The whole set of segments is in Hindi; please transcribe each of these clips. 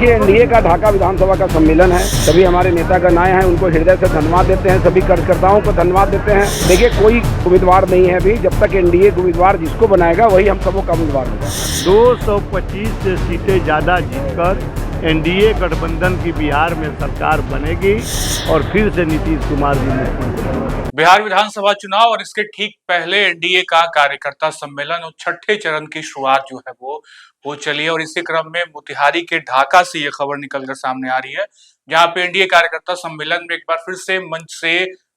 देखिए, एनडीए का ढाका विधानसभा का सम्मेलन है। सभी हमारे नेतागण आए हैं, उनको हृदय से धन्यवाद देते हैं, सभी कार्यकर्ताओं को धन्यवाद देते हैं। देखिए, कोई उम्मीदवार नहीं है अभी, जब तक एनडीए उम्मीदवार जिसको बनाएगा वही हम सबों का उम्मीदवार होगा। 225 से सीटें ज़्यादा जीतकर एनडीए गठबंधन की बिहार में सरकार बनेगी और फिर से नीतीश कुमार जी मुख्यमंत्री। बिहार विधानसभा चुनाव और इसके ठीक पहले एनडीए का कार्यकर्ता सम्मेलन और छठे चरण की शुरुआत जो है वो हो चली है और इसी क्रम में मोतिहारी के ढाका से ये खबर निकलकर सामने आ रही है, जहां पे एनडीए कार्यकर्ता सम्मेलन में एक बार फिर से मंच से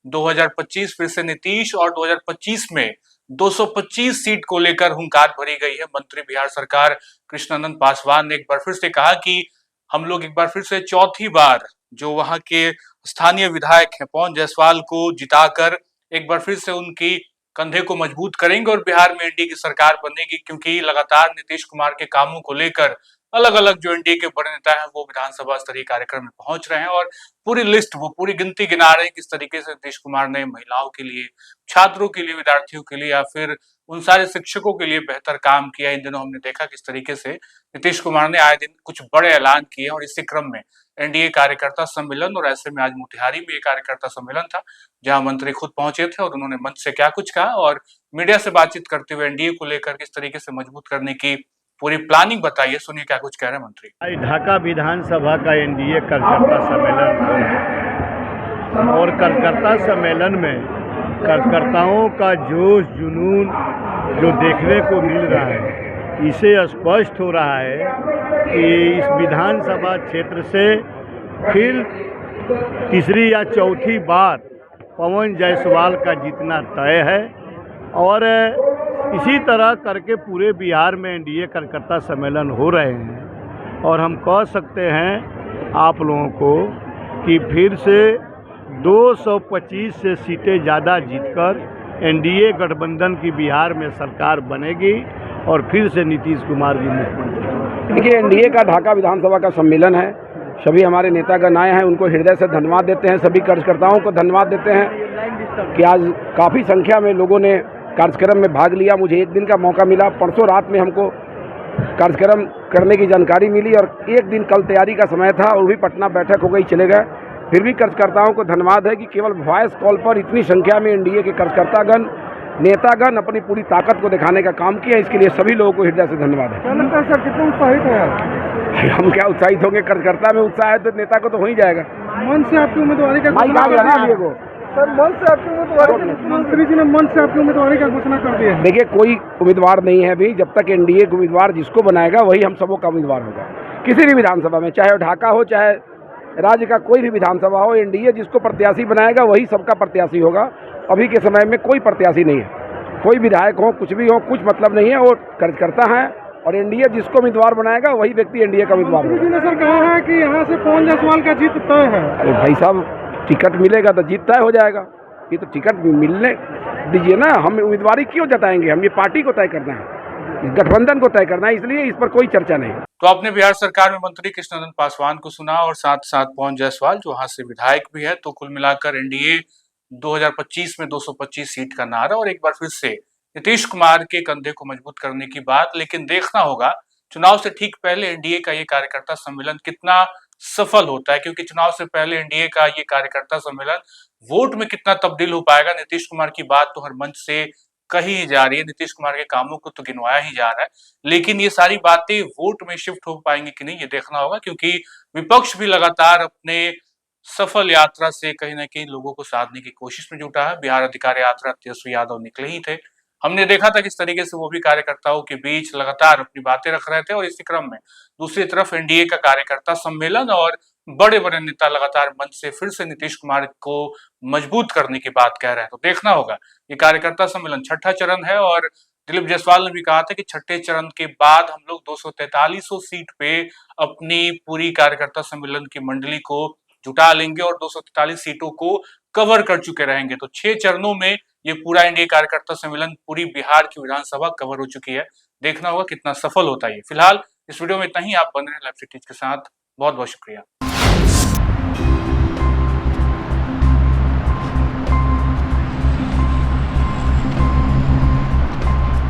2025 फिर से नीतीश और 2025 में 225 सीट को लेकर हुंकार भरी गई है। मंत्री बिहार सरकार कृष्णानंद पासवान ने एक बार फिर से कहा कि हम लोग एक बार फिर से चौथी बार जो वहां के स्थानीय विधायक हैं पवन जायसवाल को जिताकर एक बार फिर से उनकी कंधे को मजबूत करेंगे और बिहार में एनडीए की सरकार बनेगी, क्योंकि लगातार नीतीश कुमार के कामों को लेकर अलग अलग जो एनडीए के बड़े नेता हैं वो विधानसभा स्तरीय कार्यक्रम में पहुंच रहे हैं और पूरी लिस्ट वो पूरी गिनती गिना रहे हैं किस तरीके से नीतीश कुमार ने महिलाओं के लिए, छात्रों के लिए, विद्यार्थियों के लिए या फिर उन सारे शिक्षकों के लिए बेहतर काम किया। इन दिनों हमने देखा किस तरीके से नीतीश कुमार ने आए दिन कुछ बड़े ऐलान किए और इसी क्रम में एनडीए कार्यकर्ता सम्मेलन और ऐसे में आज मोतिहारी में एक कार्यकर्ता सम्मेलन था जहां मंत्री खुद पहुंचे थे और उन्होंने मंच से क्या कुछ कहा और मीडिया से बातचीत करते हुए एनडीए को लेकर किस तरीके से मजबूत करने की पूरी प्लानिंग बताइए। सुनिए क्या कुछ कह रहे हैं मंत्री। आज ढाका विधानसभा का एनडीए कार्यकर्ता सम्मेलन और कार्यकर्ता सम्मेलन में कार्यकर्ताओं का जोश जुनून जो देखने को मिल रहा है, इसे स्पष्ट हो रहा है कि इस विधानसभा क्षेत्र से फिर तीसरी या चौथी बार पवन जायसवाल का जीतना तय है और इसी तरह करके पूरे बिहार में एनडीए कार्यकर्ता सम्मेलन हो रहे हैं और हम कह सकते हैं आप लोगों को कि फिर से 225 से सीटें ज़्यादा जीतकर एनडीए गठबंधन की बिहार में सरकार बनेगी और फिर से नीतीश कुमार जी मुख्यमंत्री। देखिए, एनडीए का ढाका विधानसभा का सम्मेलन है। सभी हमारे नेतागण आए हैं, उनको हृदय से धन्यवाद देते हैं, सभी कार्यकर्ताओं को धन्यवाद देते हैं कि आज काफ़ी संख्या में लोगों ने कार्यक्रम में भाग लिया। मुझे एक दिन का मौका मिला, परसों रात में हमको कार्यक्रम करने की जानकारी मिली और एक दिन कल तैयारी का समय था और वो भी पटना बैठक हो गई, चले गए। फिर भी कार्यकर्ताओं को धन्यवाद है कि केवल वॉइस कॉल पर इतनी संख्या में एनडीए के कार्यकर्तागण नेतागण अपनी पूरी ताकत को दिखाने का काम किया, इसके लिए सभी लोगों को हृदय से धन्यवाद है। सर कितने उत्साहित है? हम क्या उत्साहित होंगे, कार्यकर्ता में उत्साह है तो नेता को तो हो ही जाएगा। मन से आपकी उम्मीदवारी का सर, मन से आपकी उम्मीदवारी, मंत्री जी ने मन से आपकी उम्मीदवारी का घोषणा कर दिया। देखिए, कोई उम्मीदवार नहीं है अभी, जब तक एनडीए उम्मीदवार जिसको बनाएगा वही हम सबों का उम्मीदवार होगा। किसी भी विधानसभा में, चाहे ढाका हो चाहे राज्य का कोई भी विधानसभा हो, एनडीए जिसको प्रत्याशी बनाएगा वही सबका प्रत्याशी होगा। अभी के समय में कोई प्रत्याशी नहीं है, कोई विधायक हो कुछ भी हो, कुछ मतलब नहीं है, वो कार्यकर्ता है और एनडीए जिसको उम्मीदवार बनाएगा वही व्यक्ति एनडीए का उम्मीदवार होगा। मंत्री जी ने सर कहा है कि यहाँ से पवन जायसवाल का जीत तय है। अरे भाई साहब, टिकट मिलेगा तो जीत तय हो जाएगा। ये तो टिकट मिलने दीजिए ना, हम उम्मीदवारी क्यों जताएंगे? हम ये पार्टी को तय करना है, गठबंधन को तय करना है, इसलिए इस पर कोई चर्चा नहीं। तो आपने बिहार सरकार में मंत्री कृष्णानंद पासवान को सुना और साथ साथ पवन जायसवाल जो वहां से विधायक भी है। तो कुल मिलाकर एनडीए 2025 में 225 सीट का नारा और एक बार फिर से नीतीश कुमार के कंधे को मजबूत करने की बात। लेकिन देखना होगा चुनाव से ठीक पहले एनडीए का ये कार्यकर्ता सम्मेलन कितना सफल होता है, क्योंकि चुनाव से पहले एनडीए का ये कार्यकर्ता सम्मेलन वोट में कितना तब्दील हो पाएगा। नीतीश कुमार की बात तो हर मंच से कही ही जा रही है, नीतीश कुमार के कामों को तो गिनवाया ही जा रहा है, लेकिन ये सारी बातें वोट में शिफ्ट हो पाएंगी कि नहीं ये देखना होगा, क्योंकि विपक्ष भी लगातार अपने सफल यात्रा से कहीं ना कहीं लोगों को साधने की कोशिश में जुटा है। बिहार अधिकार यात्रा तेजस्वी यादव निकले ही थे, हमने देखा था किस तरीके से वो भी कार्यकर्ताओं के बीच लगातार अपनी बातें रख रहे थे और इसी क्रम में दूसरी तरफ एनडीए का कार्यकर्ता सम्मेलन और बड़े बड़े नेता लगातार मंच से फिर से नीतीश कुमार को मजबूत करने की बात कह रहे हैं। तो देखना होगा, ये कार्यकर्ता सम्मेलन छठा चरण है और दिलीप जायसवाल ने भी कहा था कि छठे चरण के बाद हम लोग 243 सीट पे अपनी पूरी कार्यकर्ता सम्मेलन की मंडली को जुटा लेंगे और 243 सीटों को कवर कर चुके रहेंगे। तो 6 चरणों में ये पूरा एनडीए कार्यकर्ता सम्मेलन पूरी बिहार की विधानसभा कवर हो चुकी है। देखना होगा कितना सफल होता है ये। फिलहाल इस वीडियो में इतना ही। आप बने रहे लाइव सिटीज के साथ। बहुत बहुत शुक्रिया।